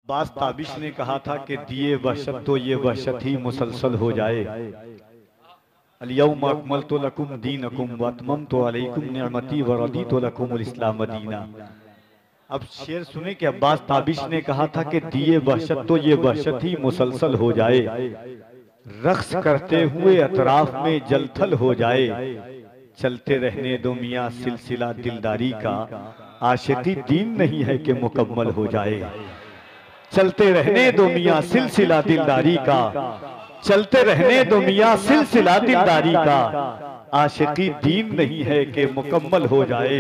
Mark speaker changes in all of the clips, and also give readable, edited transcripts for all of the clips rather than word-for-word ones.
Speaker 1: अब्बास ताबिश ने कहा था कि दिए वहशत तो ये वहशत ही मुसलसल हो जाए। अल-यौम अकमलतु लकुम दीनकुम व अतममतु अलैकुम निअमती व रदीतु लकुमुल इस्लाम दीना। अब शेर सुने कि अब्बास ताबिश ने कहा था कि दिए वहशत तो ये वहशत ही मुसलसल हो जाए, रक्स करते हुए अतराफ में जलथल हो जाए। चलते रहने दो मियाँ सिलसिला दिलदारी का, आशिकी दीन नहीं है कि मुकम्मल हो जाए। चलते रहने दो मियाँ सिलसिला दिलदारी का, चलते रहने दो मियाँ सिलसिला दिलदारी का, आशिकी दीन नहीं है कि मुकम्मल हो जाए।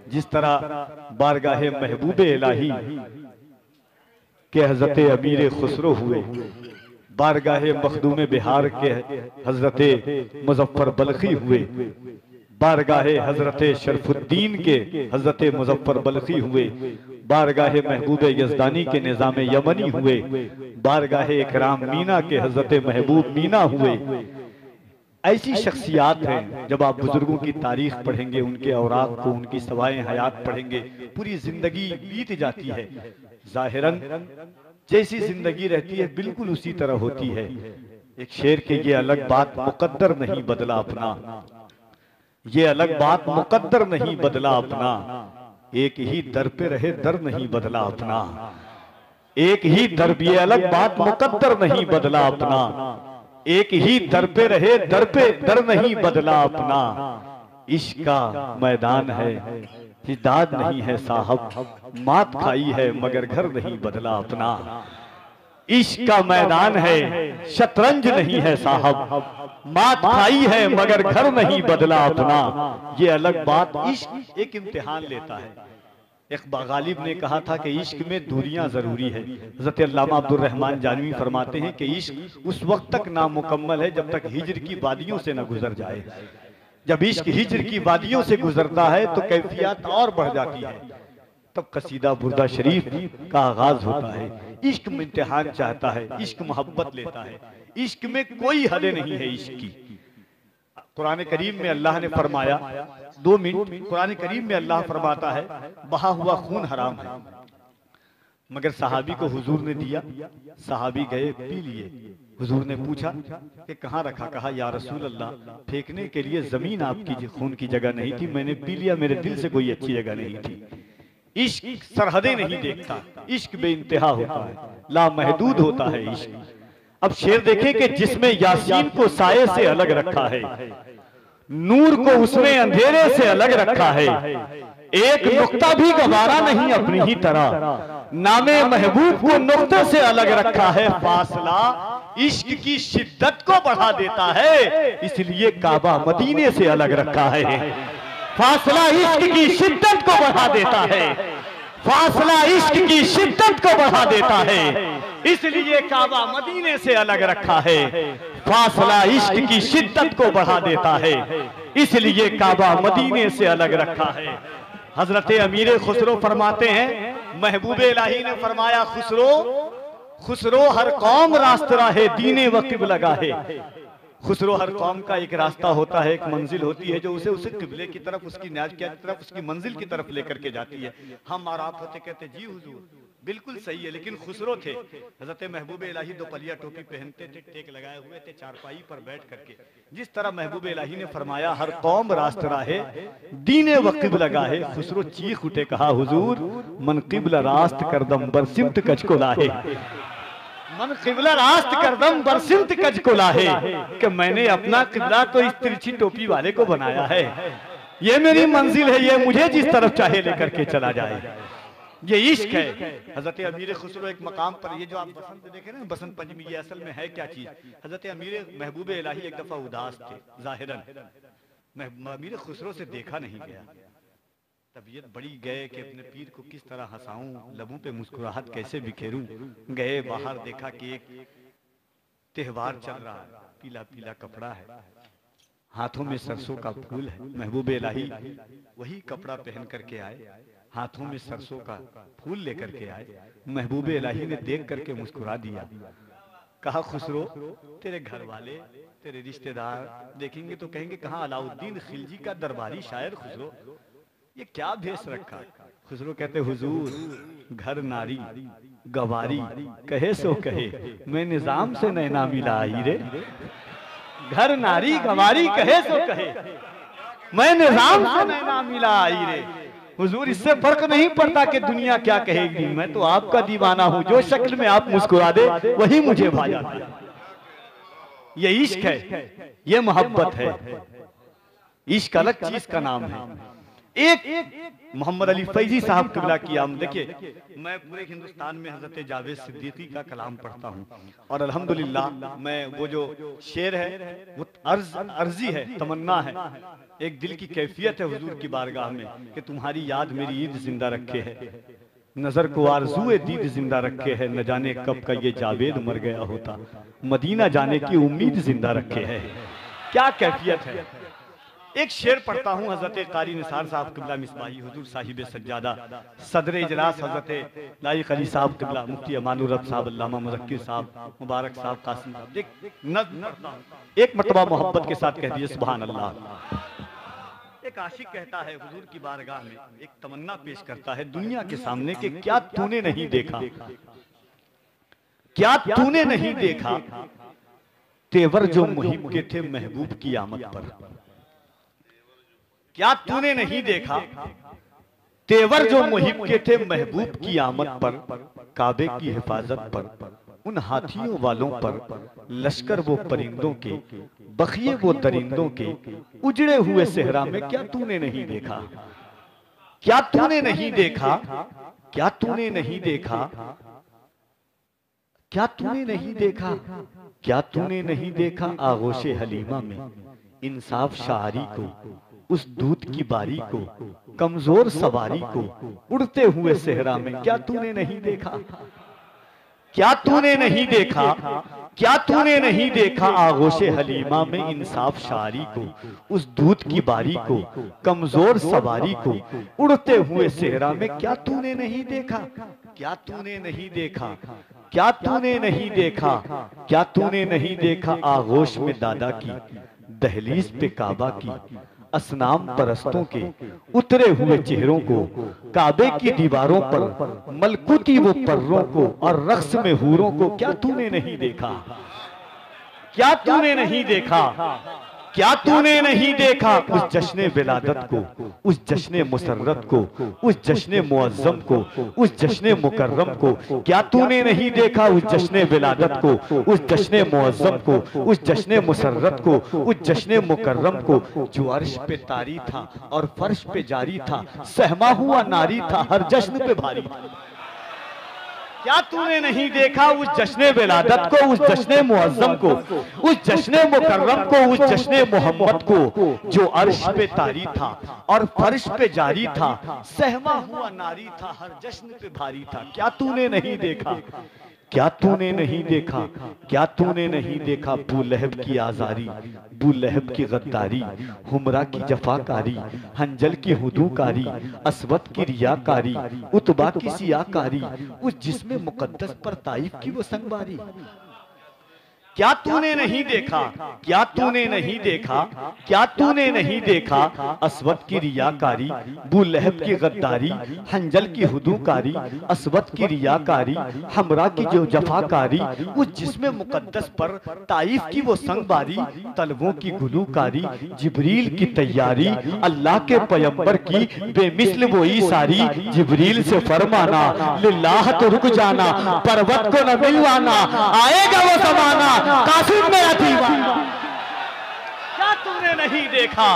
Speaker 1: जिस तरह बारगाहे महबूबे इलाही के हजरत अमीर खुसरो हुए, बारगाहे मखदूम बिहार के हजरत मुजफ्फर बल्खी हुए, बारगाहे हजरत शरफुद्दीन के हजरत मुजफ्फर बल्खी हुए, बारगाहे महबूब यजदानी के निज़ाम यमनी हुए, बारगाहे इकराम मीना के हजरत महबूब मीना हुए। ऐसी शख्सियात हैं, जब आप बुजुर्गों की तारीख पढ़ेंगे, उनके औराक को, उनकी सवाए हयात पढ़ेंगे, पूरी जिंदगी बीत जाती है। जाहिरन जैसी जिंदगी रहती है बिल्कुल उसी तरह होती है। एक शेर के ये अलग बात मुकद्दर नहीं बदला अपना, ये अलग बात मुकद्दर नहीं बदला अपना, एक ही दर पे रहे दर नहीं बदला अपना, एक ही दर, ये अलग बात मुकद्दर नहीं बदला अपना, एक ही दर पे रहे दर पे दर नहीं बदला अपना। इश्क का मैदान है हिदाद नहीं है साहब, मात खाई है मगर घर नहीं बदला अपना। इश्क का मैदान है शतरंज नहीं है साहब, मात खाई है मगर घर नहीं बदला अपना। ये अलग बात, इश्क एक इम्तिहान लेता है। इक़बाल गालिब ने कहा था कि इश्क में दूरियां जरूरी है। हज़रत अल्लामा अब्दुर रहमान जानवी फरमाते हैं कि इश्क उस वक्त तक नामुकम्मल है जब तक हिज्र की वादियों से न गुजर जाए। जब इश्क हिज्र की वादियों से गुजरता है तो कैफियत और बढ़ जाती है, तब कसीदा बुर्दा शरीफ का आगाज होता है। इश्क में इम्तिहान चाहता है, इश्क मोहब्बत लेता है, इश्क में कोई हद नहीं है इश्क की। कुरान करीम में अल्लाह ने फरमाया, 2 मिनट, कुरान करीम में अल्लाह फरमाता है बहा हुआ खून हराम है, मगर सहाबी को हुजूर ने दिया, सहाबी गए पी लिए। हुजूर ने पूछा कि कहाँ रखा? कहा या रसूल अल्लाह, फेंकने के लिए जमीन आपकी खून की जगह नहीं थी, मैंने पी लिया, मेरे दिल से कोई अच्छी जगह नहीं थी। इश्क सरहदें नहीं देखता, इश्क बेइंतहा होता है, लामहदूद होता है इश्क। अब शेर देखें कि जिसमें यासीन को साये से अलग रखा है, नूर को उसने अंधेरे से अलग रखा है, एक नुक्ता भी गवारा नहीं अपनी ही तरह, नामे महबूब को नुक्ते से अलग रखा है। फासला इश्क की शिद्दत को बढ़ा देता है, इसलिए काबा मदीने से अलग रखा है। फासला इश्क की शिद्दत को बढ़ा देता है, फासला इश्क की शिद्दत को बढ़ा देता है, इसलिए काबा मदीने से अलग रखा है। फासला इश्क की शिद्दत को बढ़ा देता है, इसलिए काबा मदीने से अलग रखा है। हजरत अमीर खुसरो फरमाते हैं, महबूबे इलाही ने फरमाया, खुसरो खुसरो हर कौम रास्ता है दीने व क़िबला है। खुसरो हर कौम का एक रास्ता होता है, एक मंजिल होती है जो उसे उसे किबले की तरफ, उसकी न्याज की तरफ, उसकी मंजिल की तरफ लेकर के जाती है। हम और आप होते कहते जी हुजूर बिल्कुल सही है, लेकिन खुसरो थे, हजरत महबूब इलाही 2 पलिया टोपी पहनते थे, टेक लगाए हुए थे, चारपाई पर बैठ करके। जिस तरह महबूब इलाही ने फरमाया हर कौम रास्ता है दीने व क़िबला है, खुसरो चीख उठे, कहा हुजूर मन क़िबला रास्त करदम बरसिमत कच को लाहे, मन क़िबला रास्त करदम बरसिमत कच को लाहे, कि मैंने अपना क़िबला तो इस तिरछी टोपी वाले को बनाया है, ये मेरी मंजिल है, ये मुझे जिस तरफ चाहे लेकर के चला जाए, ये इश्क है। हजरत अमीर खुसरो एक मकाम पर, ये जो आप बसंत देखे ना, बसंत पंचमी, ये असल में है क्या चीज? हजरत अमीर महबूब इलाही एक दफा उदास थे, जाहिरन अमीर खुसरो से देखा नहीं गया, तबीयत बड़ी गए कि अपने पीर को किस तरह हंसाऊं, लबों पे मुस्कुराहट कैसे बिखेरूं। गए बाहर, देखा कि एक त्योहार चल रहा है, पीला पीला कपड़ा है, हाथों में सरसों का फूल है। महबूब इलाही वही कपड़ा पहन करके आए, हाथों में सरसों का फूल लेकर के आए। महबूब इलाही ने देख करके मुस्कुरा दिया, कहा खुसरो तेरे घर वाले, तेरे रिश्तेदार देखेंगे तो कहेंगे कहाँ अलाउद्दीन खिलजी का दरबारी शायर खुसरो, ये क्या भेष रखा? खुसरो कहते हुजूर घर नारी गवारी कहे सो कहे, मैं निजाम से नैना मिला आई रे। घर नारी गवारी कहे सो कहे, मैं निजाम से नैना मिला आई रे। हुजूर इससे फर्क नहीं पड़ता कि दुनिया क्या कहेगी, मैं तो आपका दीवाना हूं, जो शक्ल में आप मुस्कुरा दे वही मुझे भा जाता है। ये इश्क है, ये मोहब्बत है। इश्क अलग चीज का नाम है। एक मोहम्मद अली फैजी साहब किबला की आमद। देखिए मैं पूरे हिंदुस्तान में हजरत जावेद सिद्दीकी का कलाम पढ़ता हूँ और अल्हम्दुलिल्लाह मैं वो जो शेर है वो अर्जी है, तमन्ना है, एक दिल की कैफियत है हुजूर की बारगाह में कि तुम्हारी याद मेरी ईद जिंदा रखे है, नजर को आरज़ूए दीद जिंदा रखे है, न जाने कब का ये जावेद मर गया होता, मदीना जाने की उम्मीद जिंदा रखे है। क्या कैफियत है। एक शेर पढ़ता हूँ हजरत कारी निसार साहब किबला मिसबाही हुजूर साहिब सज्जादा सदर इजलास हजरत लाइक अली साहब किबला, मुफ्ती अमानुर रब साहब, अल्लामा मुज़क्किर साहब, मुबारक साहब, कासिम साहब। एक मर्तबा मोहब्बत के साथ कह दिए सुभान अल्लाह। एक आशिक कहता है हुजूर की बारगाह में, एक तमन्ना पेश करता है दुनिया के सामने कि क्या तूने नहीं देखा, क्या तूने नहीं देखा तेवर जो मुहिब के थे महबूब की आमद पर। क्या तूने नहीं देखा तेवर जो मुहिब के थे महबूब की आमद पर, काबे की हिफाजत पर, उन हाथियों वालों पर, लश्कर वो परिंदों के, बखिए वो दरिंदों के, उजड़े हुए सेहरा में क्या तूने नहीं देखा, क्या तूने नहीं देखा, क्या तूने नहीं देखा, क्या तूने नहीं देखा, क्या तूने नहीं देखा आगोशे हलीमा में इंसाफ शायरी को, उस दूत की बारी को, कमजोर सवारी को, उड़ते हुए सेहरा में क्या तूने नहीं देखा, क्या तूने नहीं देखा, क्या तूने नहीं देखा आगोशे हलीमा में इंसाफ शायरी को, उस दूत की बारी को, कमजोर सवारी को, उड़ते हुए सेहरा में क्या तूने नहीं देखा, क्या तूने नहीं देखा, क्या तूने नहीं देखा, क्या तूने नहीं देखा आगोश में दादा की, दहलीज पे काबा की, असनाम परस्तों के उतरे हुए चेहरों को, काबे की दीवारों पर मलकुती वो पर्रों को और रक्स में हूरों को क्या तूने नहीं देखा, क्या तूने नहीं देखा, क्या तूने नहीं देखा उस जश्ने विलादत को, उस जश्ने मुसर्रत को, उस जश्ने मुअज्जम को, उस जश्ने मुकर्रम को, क्या तूने नहीं देखा उस जश्ने विलादत को, उस जश्ने मुअज्जम को, उस जश्ने मुसर्रत को, उस जश्ने मुकर्रम को, जो अर्श पे तारी था और फर्श पे जारी था, सहमा हुआ नारी था हर जश्न पे भारी था। क्या तूने नहीं देखा उस जश्ने विलादत को, उस जश्ने मुअज्जम को, उस जश्ने मुकर्रम को, उस जश्ने मोहम्मद को, जो अर्श पे तारी था और फर्श पे जारी था, सहमा हुआ नारी था हर जश्न पे भारी था। क्या तूने नहीं देखा, क्या तूने नहीं देखा, क्या तूने नहीं देखा बूलहब की आजारी, बूलहब की गद्दारी, हुमरा की जफाकारी, हंजल की हुदूकारी, असवद की रियाकारी, उतबा की सियाकारी, उस जिस्म मुकद्दस पर ताइफ की वो संगवारी। क्या तूने नहीं देखा, क्या तूने नहीं देखा, क्या तूने नहीं देखा असवद की रियाकारी, बूलहब की गद्दारी, हंजल की हुदूकारी, असवद की रियाकारी, हमरा की जो जफाकारी, उस जिस्म मुकद्दस पर ताइफ की वो संगबारी, तलवों की गुलूकारी, जिब्रील की तैयारी, अल्लाह के पैगंबर की बेमिसल वो ईसारी, जिब्रील से फरमाना लिल्लाह तो रुक जाना, पर्वत को न मिलवाना, आएगा वो जमाना कासिम में अतीवा। क्या तूने नहीं देखा,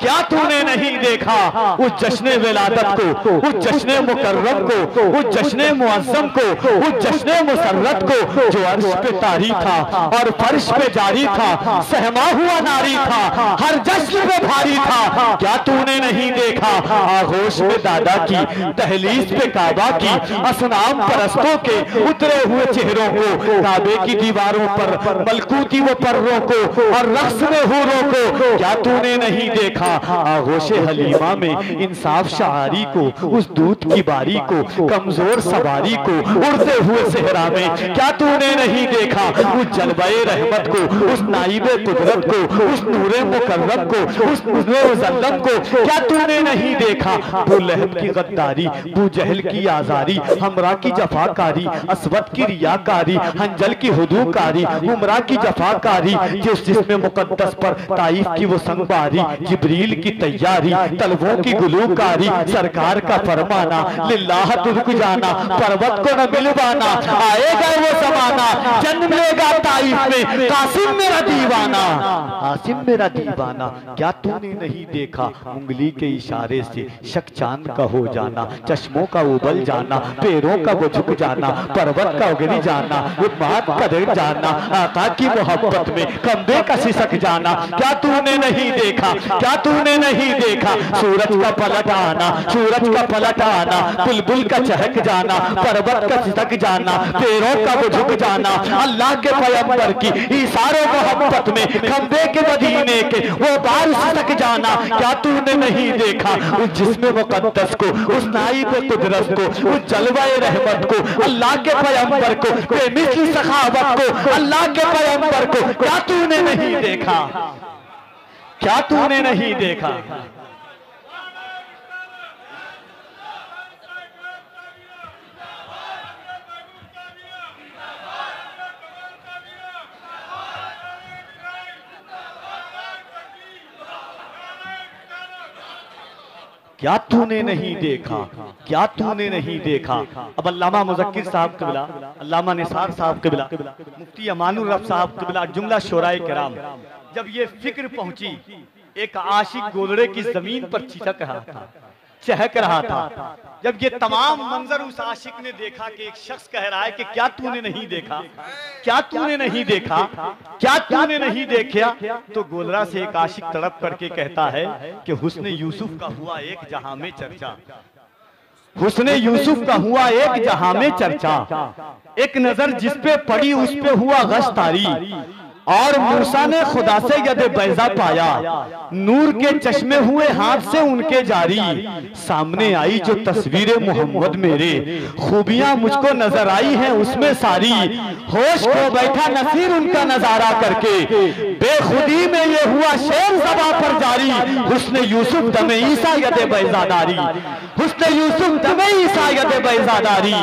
Speaker 1: क्या तूने नहीं देखा उस जश्ने विलादत को, उस जश्ने मुकर्रम को, उस जश्ने मुअज्जम को, उस जश्ने मुसर्रत को, जो अर्श पे तारी था और फर्श पे जारी था, सहमा हुआ नारी था हर जश्न पे भारी था। क्या तूने नहीं देखा आगोश में दादा की, दहलीज पे काबा की, असनाम परस्तों के उतरे हुए चेहरों को, काबे की दीवारों पर मलकूती वो पर्रों को और रक्स में हूरों को, क्या तूने नहीं देखा आगोशे हलीमा में इंसाफ शारी को, उस दूत की बारी को, कमजोर सवारी को, उड़ते हुए सहरा में क्या तूने नहीं देखा उस जलवाए रहमत को, उस नाइबे कुदरत को, उस नूरे मुकर्रम को, उस नूरे मुज़ल्लम को क्या तूने नहीं देखा। अबू लहब की गद्दारी, अबू जहल की आजारी, हमरा की जफाकारी, असवद की रियाकारी, हंजल की हुदूकारी, उमरा की जफाकारी, जिसमें मुकद्दस पर ताइफ की वो संगबारी, जिब्रील की तैयारी, तलवों की गुलूकारी, सरकार का फरमाना, लिल्लाह तुझको जाना, पर्वत को न मिलवाना, आएगा वो जमाना, जन्म लेगा ताइफ में कासिम मेरा दीवाना, आसिम मेरा दीवाना। क्या तूने नहीं देखा उंगली के इशारे से शक चांद का हो जाना, चश्मों का उबल जाना, पैरों का वो झुक जाना, पर्वत का उगरी जाना, बात का दिल जाना, आका की मोहब्बत में कंबे का सिसक जाना। क्या तूने नहीं देखा, क्या तूने नहीं देखा सूरज का पलट आना, सूरज का पलट आना, बुलबुल का चहक जाना, पर्वत का सिसक जाना, पैरों का वो झुक जाना, अल्लाह के पैगंबर की इशारों मोहब्बत में खंबे के मदीने के वो बार सिसक जाना। क्या तूने नहीं देखा उस जिस्म मुकद्दस को, उस नाइब कुदरत को, उस जलवाए रहमत को, अल्लाह के पैगंबर को, बेमिसल सखावत को, अल्लाह के पैगंबर को क्या तूने नहीं देखा, क्या तूने नहीं देखा। क्या तूने नहीं देखा, क्या तूने नहीं देखा। अब अल्लामा मुज़क्किर साहब क़िबला, अल्लामा निसार साहब क़िबला, मुफ्ती अमानुर रब साहब क़िबला, जुमला शोराए किराम, जब ये फिक्र पहुंची एक आशिक गोलड़े की जमीन पर चिचक रहा था, चहक रहा था, जब ये तमाम मंजर उस आशिक ने देखा कि एक शख्स कह रहा है कि क्या तूने नहीं देखा, क्या तूने नहीं देखा, क्या तूने नहीं देखा, तो गोलरा से एक आशिक तड़प करके कहता है कि हुस्न यूसुफ का हुआ एक जहां में चर्चा, हुस्न यूसुफ का हुआ एक जहां में चर्चा, एक नजर जिस पे पड़ी उस पे हुआ गश्तारी, और मूसा ने खुदा से यद बैजा पाया, नूर के चश्मे हुए हाथ से उनके जारी, सामने आई जो तस्वीर मोहम्मद मेरे, खूबियां मुझको नजर आई हैं उसमें सारी, होश को बैठा नसीर उनका नजारा करके, बेखुदी में ये हुआ शेर ज़बां पर जारी, हुस्न यूसुफ दमे ईसा यद बैजादारी, हुस्न यूसुफ दमे ईसा यद बैजादारी,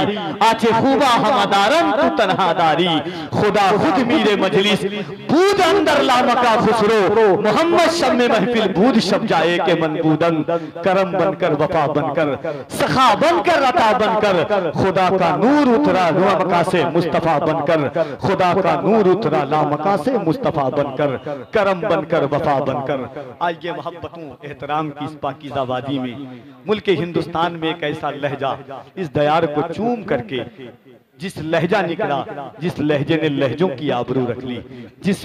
Speaker 1: आचे खूबा हमदारन तू तन्हादारी, खुदा खुद मीरे मजलिस बूद अंदर लामका खुसरो, मोहम्मद शब में महफिल बूद शब जाए के मनबूदन, करम बनकर वफा बनकर सखा बनकर रता बनकर, खुदा का नूर उतरा लामका से मुस्तफा बनकर, खुदा का नूर उतरा लामका से मुस्तफा बनकर, करम बनकर वफा बनकर। आज ये मोहब्बतों एहतराम की इस पाकीज़ा वादी में मुल्क हिंदुस्तान में एक ऐसा लहजा इस दयार को चूम करके जिस लहजा निकला, जिस लहजे ने लहजों की आबरू रख ली, जिस